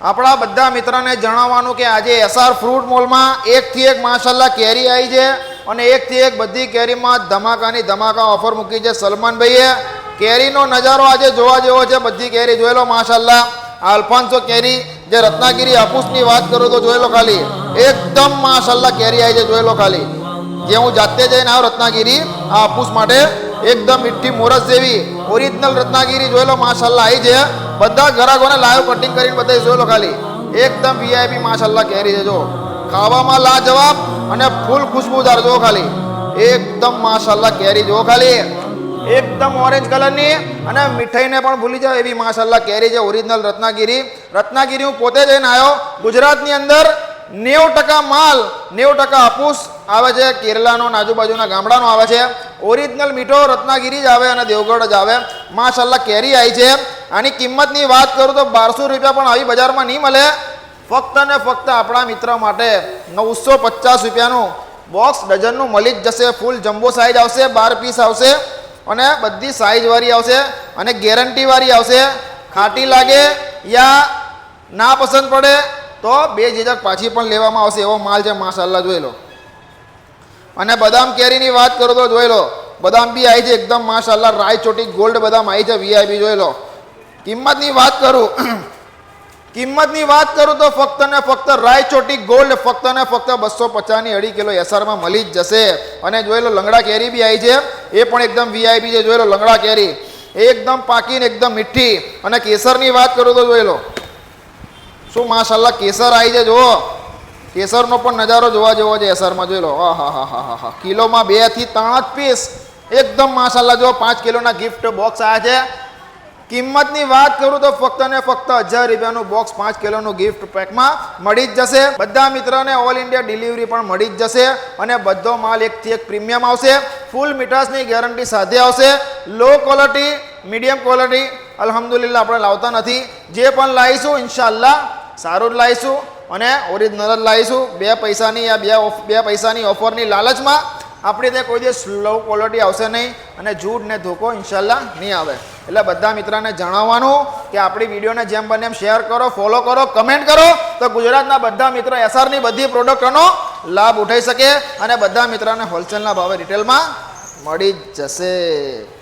આપણા બધા મિત્રોને જણાવવાનું કે આજે એસઆર ફ્રૂટ મોલમાં એકથી એક માશાલ્લાહ કેરી આવી છે અને એકથી એક બધી કેરીમાં ધમાકાની ધમાકા ઓફર મૂકી છે સલમાનભાઈએ. કેરીનો નજારો આજે જોવા જેવો છે. બધી કેરી જોઈ લો માશાલ્લાહ. આલ્ફાન્સો કેરી જે રત્નાગીરી હાપુસની વાત કરું તો જોઈ લો ખાલી, એકદમ માશાલ્લાહ કેરી આવી છે જોઈ લો ખાલી. જે હું જાતે જઈને આવ્યો રત્નાગીરી આ હાપુસ માટે, એકદમ મીઠી મોરસ જેવી ઓરિજિનલ રત્નાગીરી જોઈ લો માશાલ્લાહ આવી છે. બધા ગ્રાહકોને લાઈવ કટિંગ કરીને બધા જોઈ લો ખાલી, એકદમ વીઆઈપી માશાલ્લાહ કેરી છે. જો ખાવામાં લાજવાબ અને ફૂલ ખુશબુદાર જો ખાલી, એકદમ માશાલ્લાહ કેરી જો ખાલી, એકદમ ઓરેન્જ કલરની અને મીઠાઈને પણ ભૂલી જાવ એવી માશાલ્લાહ કેરી છે ઓરિજિનલ રત્નાગીરી. રત્નાગીરી હું પોતે જઈને આવ્યો. ગુજરાતની અંદર 90% માલ 90% હાપુસ આવે છે, કેરલાનો આજુબાજુના ગામડાનો આવે છે. ઓરિજિનલ મીઠો રત્નાગીરી જ આવે અને દેવગઢ જ આવે. માશાલ્લાહ કેરી આવી છે. આની કિંમતની વાત કરું તો 1200 રૂપિયા પણ આવી બજારમાં નહીં મળે. ફક્ત ને ફક્ત આપણા મિત્ર માટે 950 રૂપિયાનું બોક્સ ડઝનનું મળી જ જશે. ફૂલ જમ્બો સાઇઝ આવશે, 12 પીસ આવશે અને બધી સાઇઝ વાળી આવશે અને ગેરંટી વાળી આવશે. ખાટી લાગે યા ના પસંદ પડે તો બે ઝીઝક પાછી પણ લેવામાં આવશે એવો માલ છે માશાલ્લાહ જોઈ લો. અને બદામ કેરીની વાત કરું તો જોઈ લો, બદામ બી આવી છે એકદમ માશાલ્લાહ. રાયચોટી ગોલ્ડ બદામ આવી છે વીઆઈપી જોઈ લો. કિંમતની વાત કરું તો ફક્ત ને ફક્ત રાયચોટી ગોલ્ડ ફક્ત ને ફક્ત 250ની 2.5 કિલો એસઆરમાં મળી જ જશે. અને જોઈ લો લંગડા કેરી બી આવી છે, એ પણ એકદમ વીઆઈપી છે જોઈ લો. લંગડા કેરી એકદમ પાકીને એકદમ મીઠી. અને કેસરની વાત કરું તો જોઈ લો શું માશાલ્લાહ કેસર આવી છે. જુઓ કેસરનો પણ નજારો જોવા જેવો છે એસઆરમાં જોઈ લો. હા કિલોમાં 2 થી 3 જ પીસ એકદમ માશાલ્લાહ. જો 5 કિલોના ગિફ્ટ બોક્સ આવ્યા છે. કિંમતની વાત કરું તો ફક્ત ને ફક્ત 1000 રૂપિયાનું બોક્સ 5 કિલોનું ગિફ્ટ પેકમાં મળી જ જશે. બધા મિત્રોને ઓલ ઇન્ડિયા ડિલિવરી પણ મળી જ જશે. અને બધો માલ એકથી એક પ્રીમિયમ આવશે. ફૂલ મીઠાશની ગેરંટી સાથે આવશે. લો ક્વોલિટી મીડિયમ ક્વોલિટી અલ્હમ્દુલિલ્લાહ આપણે લાવતા નથી. જે પણ લાવીશું ઇન્શાઅલ્લાહ સારું જ લાવીશું અને ઓરિજિનલ જ લાવીશું. 2 પૈસાની યા 2 પૈસાની ઓફરની લાલચમાં આપણી ત્યાં કોઈ દિવસ લો ક્વોલિટી આવશે નહીં અને જૂઠ ને ધોકો ઇન્શાઅલ્લાહ નહીં આવે. એટલે બધા મિત્રોને જણાવવાનું કે આપણી વિડીયોને જેમ બને એમ શેર કરો, ફોલો કરો, કમેન્ટ કરો તો ગુજરાતના બધા મિત્રો એસઆરની બધી પ્રોડક્ટોનો લાભ ઉઠાઈ શકે અને બધા મિત્રોને હોલસેલના ભાવે રિટેલમાં મળી જ જશે.